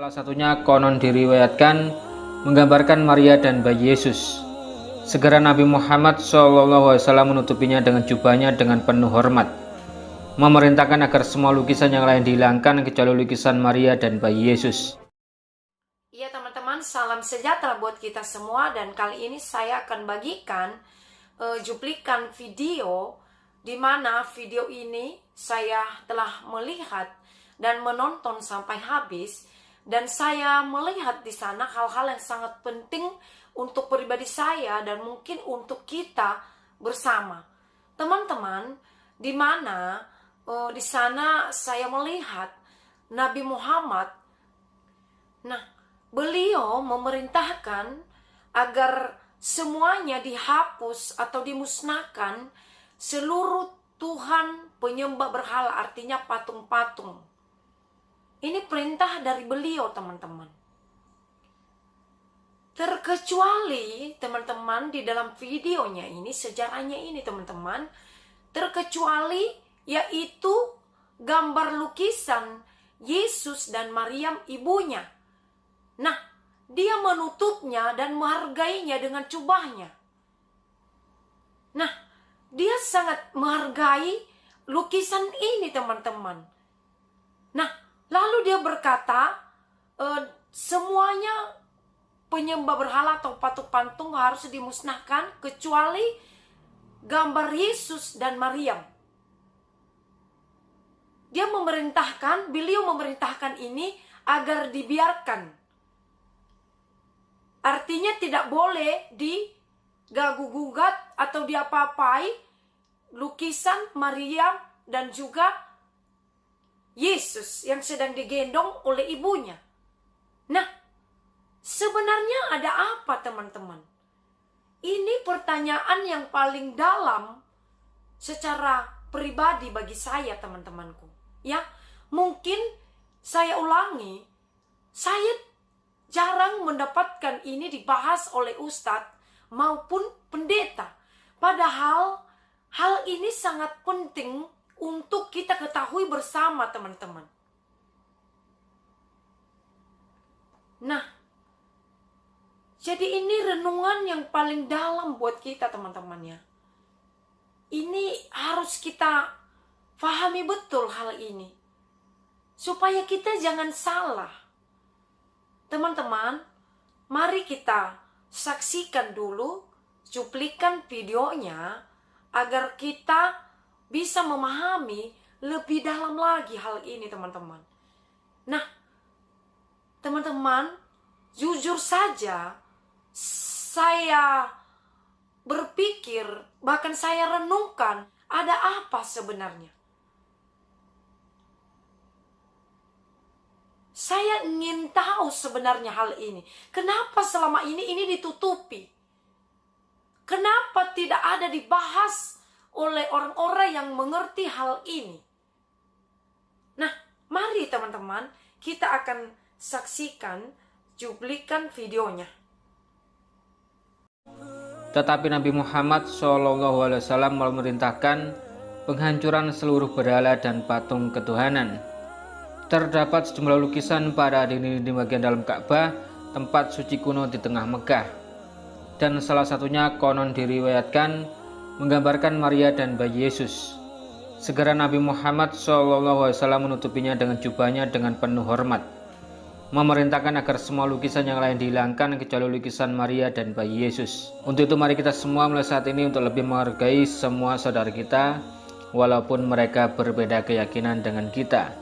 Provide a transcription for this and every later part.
Salah satunya konon diriwayatkan menggambarkan Maria dan bayi Yesus. Segera Nabi Muhammad SAW menutupinya dengan jubahnya dengan penuh hormat, memerintahkan agar semua lukisan yang lain dihilangkan kecuali lukisan Maria dan bayi Yesus. Iya teman-teman, salam sejahtera buat kita semua. Dan kali ini saya akan bagikan cuplikan video di mana video ini saya telah melihat dan menonton sampai habis. Dan saya melihat di sana hal-hal yang sangat penting untuk pribadi saya dan mungkin untuk kita bersama. Teman-teman, di mana di sana saya melihat Nabi Muhammad. Nah, beliau memerintahkan agar semuanya dihapus atau dimusnahkan seluruh Tuhan penyembah berhala, artinya patung-patung. Ini perintah dari beliau, teman-teman. Terkecuali, teman-teman, di dalam videonya ini, sejarahnya ini, teman-teman, terkecuali yaitu gambar lukisan Yesus dan Maryam ibunya. Nah, dia menutupnya dan menghargainya dengan jubahnya. Nah, dia sangat menghargai lukisan ini, teman-teman. Nah, lalu dia berkata, semuanya penyembah berhala atau patung-patung harus dimusnahkan kecuali gambar Yesus dan Maryam. Beliau memerintahkan ini agar dibiarkan. Artinya tidak boleh digaguh-gugat atau diapa-apai lukisan Maryam dan juga Yesus yang sedang digendong oleh ibunya. Nah, sebenarnya ada apa, teman-teman? Ini pertanyaan yang paling dalam secara pribadi bagi saya, teman-temanku. Ya, mungkin saya ulangi, saya jarang mendapatkan ini dibahas oleh ustadz maupun pendeta. Padahal hal ini sangat penting untuk kita ketahui bersama, teman-teman. Nah, jadi ini renungan yang paling dalam buat kita, teman-teman ya. Ini harus kita pahami betul hal ini, supaya kita jangan salah. Teman-teman, mari kita saksikan dulu cuplikan videonya agar kita bisa memahami lebih dalam lagi hal ini, teman-teman. Nah, teman-teman, jujur saja, saya berpikir, bahkan saya renungkan, ada apa sebenarnya? Saya ingin tahu sebenarnya hal ini. Kenapa selama ini ditutupi? Kenapa tidak ada dibahas oleh orang-orang yang mengerti hal ini? Nah, mari teman-teman, kita akan saksikan cuplikan videonya. Tetapi Nabi Muhammad SAW memerintahkan penghancuran seluruh berhala dan patung ketuhanan. Terdapat sejumlah lukisan pada dinding bagian dalam Ka'bah, tempat suci kuno di tengah Mekah. Dan salah satunya konon diriwayatkan menggambarkan Maria dan bayi Yesus. Segera Nabi Muhammad SAW menutupinya dengan jubahnya dengan penuh hormat, memerintahkan agar semua lukisan yang lain dihilangkan kecuali lukisan Maria dan bayi Yesus. Untuk itu mari kita semua mulai saat ini untuk lebih menghargai semua saudara kita, walaupun mereka berbeda keyakinan dengan kita.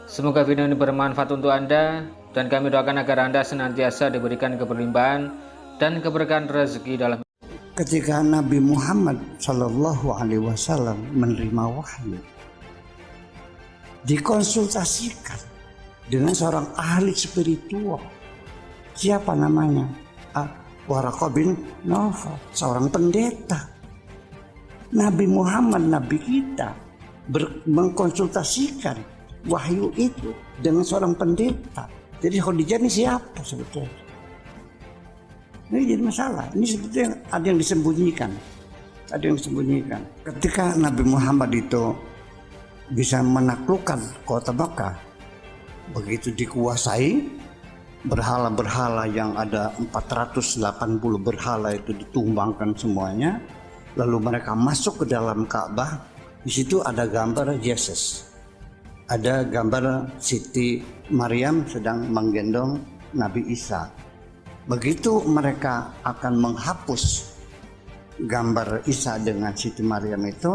Semoga video ini bermanfaat untuk Anda, dan kami doakan agar Anda senantiasa diberikan keberlimpahan dan keberkahan rezeki dalam. Ketika Nabi Muhammad Shallallahu Alaihi Wasallam menerima wahyu, dikonsultasikan dengan seorang ahli spiritual. Siapa namanya? Waraqah bin Nawfal, seorang pendeta. Nabi Muhammad, Nabi kita, mengkonsultasikan wahyu itu dengan seorang pendeta. Jadi Khadijah ini siapa sebetulnya? Ini jadi masalah. Ini sebetulnya ada yang disembunyikan. Ada yang disembunyikan. Ketika Nabi Muhammad itu bisa menaklukkan kota Makkah, begitu dikuasai, berhala-berhala yang ada 480 berhala itu ditumbangkan semuanya. Lalu mereka masuk ke dalam Ka'bah. Di situ ada gambar Yesus. Ada gambar Siti Maryam sedang menggendong Nabi Isa. Begitu mereka akan menghapus gambar Isa dengan Siti Maryam itu,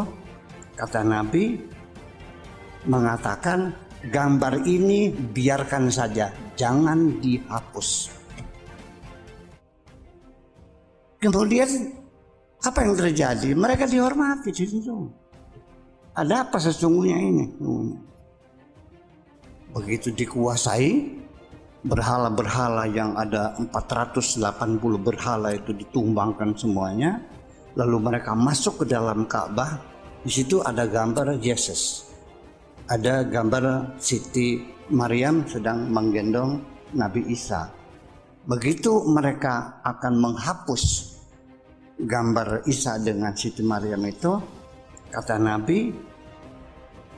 kata Nabi mengatakan, gambar ini biarkan saja, jangan dihapus. Kemudian apa yang terjadi? Mereka dihormati di situ. Ada apa sesungguhnya ini? Begitu dikuasai, berhala-berhala yang ada 480 berhala itu ditumbangkan semuanya. Lalu mereka masuk ke dalam Ka'bah. Di situ ada gambar Yesus. Ada gambar Siti Maryam sedang menggendong Nabi Isa. Begitu mereka akan menghapus gambar Isa dengan Siti Maryam itu, kata Nabi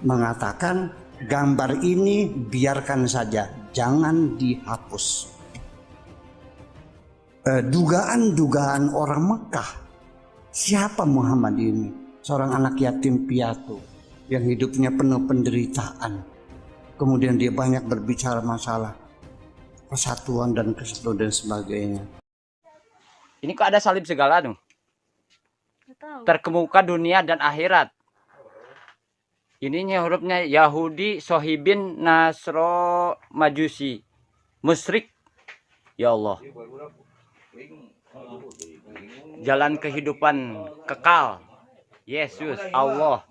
mengatakan, gambar ini biarkan saja, jangan dihapus. Dugaan-dugaan orang Mekah, siapa Muhammad ini? Seorang anak yatim piatu yang hidupnya penuh penderitaan. Kemudian dia banyak berbicara masalah persatuan dan kesatuan dan sebagainya. Ini kok ada salib segala dong? Terkemuka dunia dan akhirat. Ininya hurufnya Yahudi, Sohibin, Nasro, Majusi, Musyrik. Ya Allah. Jalan kehidupan kekal. Yesus, Allah.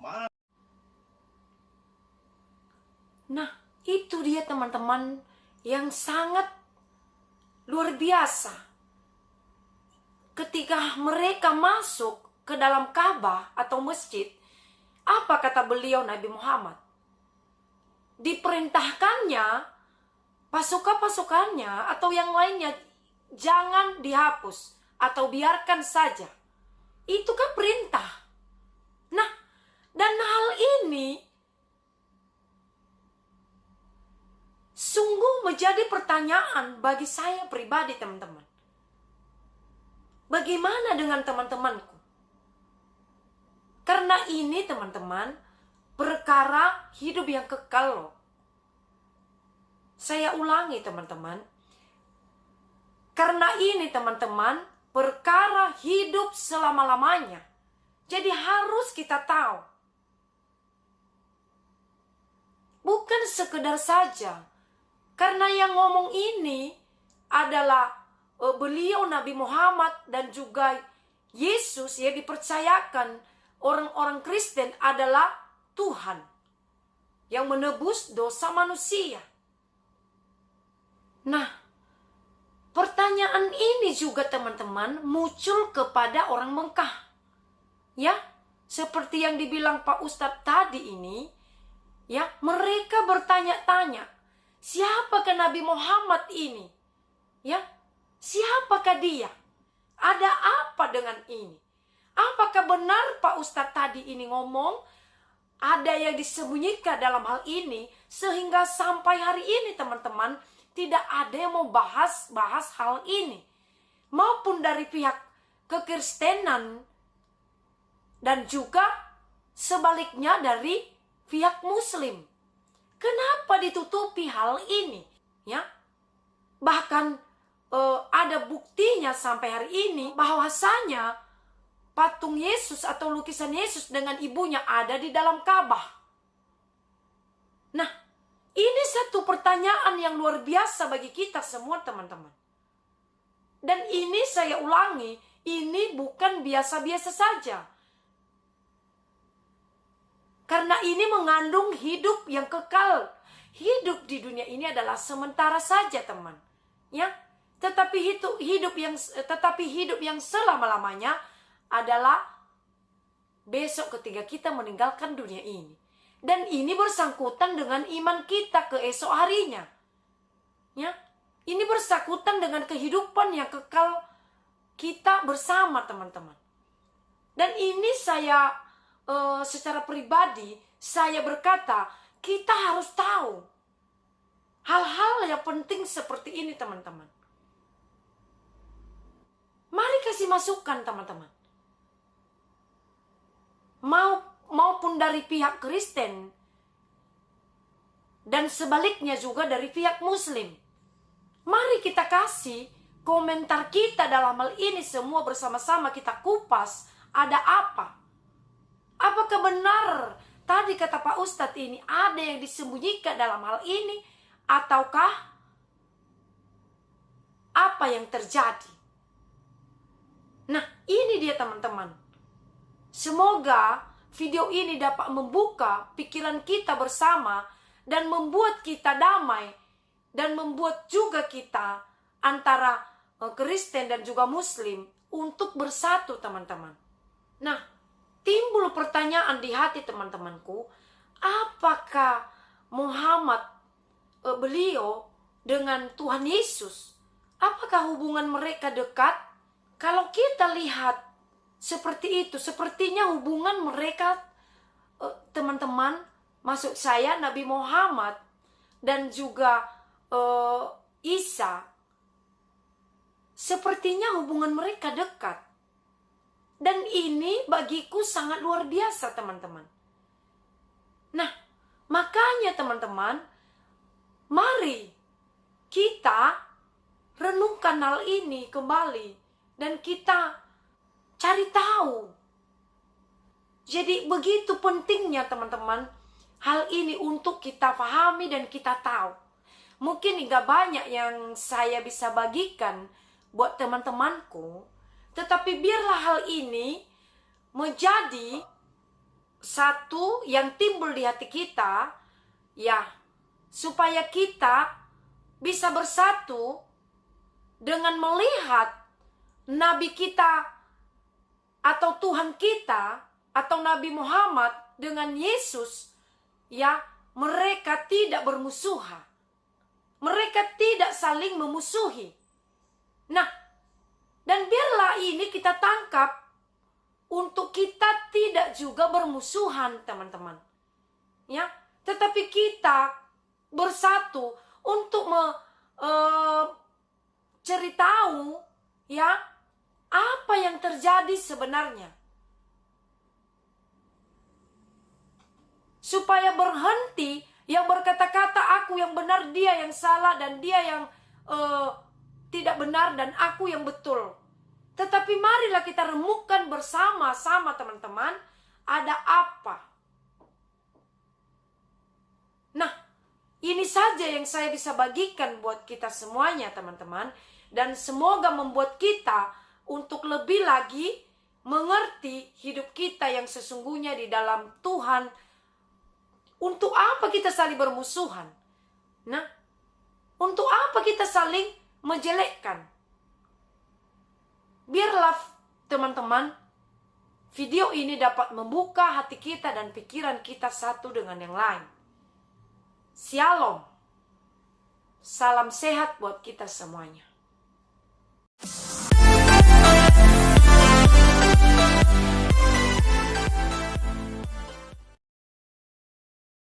Nah, itu dia teman-teman yang sangat luar biasa. Ketika mereka masuk ke dalam Ka'bah atau masjid, apa kata beliau Nabi Muhammad? Diperintahkannya, pasukan-pasukannya atau yang lainnya, jangan dihapus atau biarkan saja. Itu kan perintah. Nah, dan hal ini sungguh menjadi pertanyaan bagi saya pribadi, teman-teman. Bagaimana dengan teman-temanku? Karena ini, teman-teman, perkara hidup yang kekal loh. Saya ulangi, teman-teman. Karena ini, teman-teman, perkara hidup selama-lamanya. Jadi harus kita tahu. Bukan sekedar saja. Karena yang ngomong ini adalah beliau Nabi Muhammad dan juga Yesus yang dipercayakan orang-orang Kristen adalah Tuhan yang menebus dosa manusia. Nah, pertanyaan ini juga teman-teman muncul kepada orang Mekah. Ya, seperti yang dibilang Pak Ustadz tadi ini, ya, mereka bertanya-tanya, siapakah Nabi Muhammad ini? Ya, siapakah dia? Ada apa dengan ini? Apakah benar Pak Ustadz tadi ini ngomong ada yang disembunyikan dalam hal ini sehingga sampai hari ini teman-teman tidak ada yang mau bahas hal ini, maupun dari pihak kekristenan dan juga sebaliknya dari pihak Muslim. Kenapa ditutupi hal ini? Ya, bahkan ada buktinya sampai hari ini bahwasanya patung Yesus atau lukisan Yesus dengan ibunya ada di dalam Ka'bah. Nah, ini satu pertanyaan yang luar biasa bagi kita semua, teman-teman. Dan ini saya ulangi, ini bukan biasa-biasa saja. Karena ini mengandung hidup yang kekal. Hidup di dunia ini adalah sementara saja, teman. Ya, tetapi hidup yang selama-lamanya adalah besok ketika kita meninggalkan dunia ini. Dan ini bersangkutan dengan iman kita ke esok harinya. Ya, ini bersangkutan dengan kehidupan yang kekal kita bersama, teman-teman. Dan ini saya secara pribadi saya berkata, kita harus tahu hal-hal yang penting seperti ini, teman-teman. Mari kasih masukan, teman-teman. Maupun dari pihak Kristen dan sebaliknya juga dari pihak Muslim. Mari kita kasih komentar kita dalam hal ini, semua bersama-sama kita kupas ada apa. Apakah benar tadi kata Pak Ustadz ini ada yang disembunyikan dalam hal ini, ataukah apa yang terjadi? Nah, ini dia teman-teman. Semoga video ini dapat membuka pikiran kita bersama dan membuat kita damai dan membuat juga kita antara Kristen dan juga Muslim untuk bersatu, teman-teman. Nah, timbul pertanyaan di hati teman-temanku, apakah Muhammad beliau dengan Tuhan Yesus, apakah hubungan mereka dekat? Kalau kita lihat seperti itu, sepertinya hubungan mereka, teman-teman, maksud saya Nabi Muhammad dan juga Isa, sepertinya hubungan mereka dekat. Dan ini bagiku sangat luar biasa, teman-teman. Nah, makanya teman-teman, mari kita renungkan hal ini kembali dan kita cari tahu. Jadi begitu pentingnya, teman-teman, hal ini untuk kita pahami dan kita tahu. Mungkin nggak banyak yang saya bisa bagikan buat teman-temanku, tetapi biarlah hal ini menjadi satu yang timbul di hati kita, ya, supaya kita bisa bersatu dengan melihat Nabi kita atau Tuhan kita atau Nabi Muhammad dengan Yesus, ya, mereka tidak bermusuhan. Mereka tidak saling memusuhi. Nah, dan biarlah ini kita tangkap untuk kita tidak juga bermusuhan, teman-teman. Ya, tetapi kita bersatu untuk ceritahu, ya, apa yang terjadi sebenarnya. Supaya berhenti yang berkata-kata aku yang benar, dia yang salah, dan dia yang tidak benar, dan aku yang betul. Tetapi marilah kita remukkan bersama-sama, teman-teman, ada apa. Nah, ini saja yang saya bisa bagikan buat kita semuanya, teman-teman. Dan semoga membuat kita untuk lebih lagi mengerti hidup kita yang sesungguhnya di dalam Tuhan. Untuk apa kita saling bermusuhan? Nah, untuk apa kita saling menjelekkan? Biarlah, teman-teman, video ini dapat membuka hati kita dan pikiran kita satu dengan yang lain. Shalom. Salam sehat buat kita semuanya.